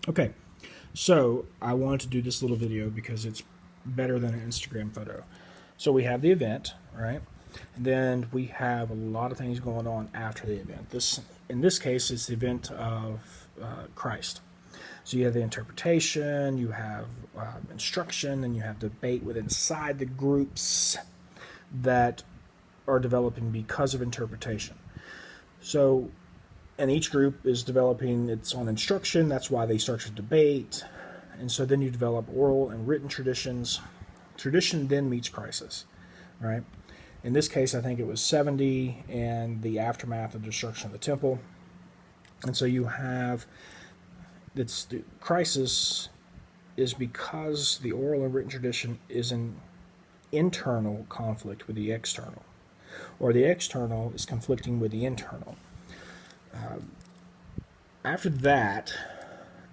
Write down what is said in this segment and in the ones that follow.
Okay, so I wanted to do this little video because it's better than an Instagram photo. So we have the event, right? And then we have a lot of things going on after the event. In this case, it's the event of Christ. So you have the interpretation, you have instruction, and you have debate within inside the groups that are developing because of interpretation. So, and each group is developing its own instruction. That's why they start to debate. And so then you develop oral and written traditions. Tradition then meets crisis, right? In this case, I think it was 70 and the aftermath of destruction of the temple. And so you have the crisis is because the oral and written tradition is an internal conflict with the external, or the external is conflicting with the internal. After that,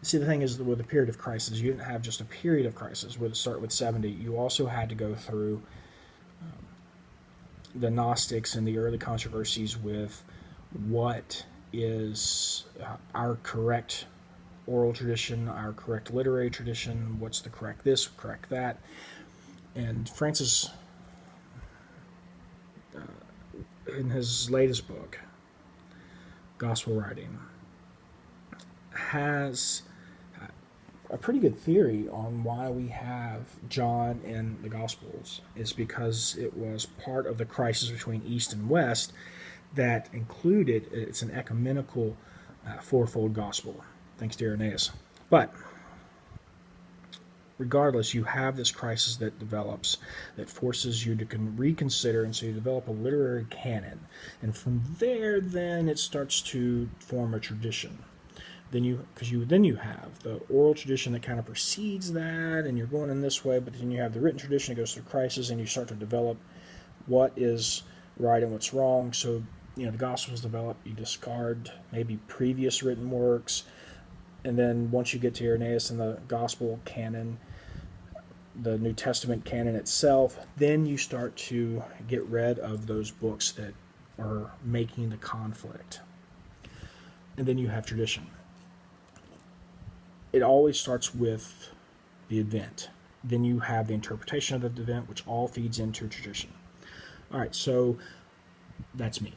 see, the thing is, with a period of crisis, you didn't have just a period of crisis. With start with 70, you also had to go through the Gnostics and the early controversies with what is our correct oral tradition, our correct literary tradition, what's the correct this, correct that. And Francis, in his latest book, Gospel Writing, has a pretty good theory on why we have John in the Gospels. Is because it was part of the crisis between East and West that included, it's an ecumenical fourfold gospel, thanks to Irenaeus. But regardless, you have this crisis that develops that forces you to reconsider, and so you develop a literary canon. And from there, then it starts to form a tradition. Then you have the oral tradition that kind of precedes that, and you're going in this way, but then you have the written tradition that goes through crisis, and you start to develop what is right and what's wrong. So, the Gospels develop, you discard maybe previous written works, and then once you get to Irenaeus and the Gospel canon, the New Testament canon itself, then you start to get rid of those books that are making the conflict. And then you have tradition. It always starts with the event. Then you have the interpretation of the event, which all feeds into tradition. All right, so that's me.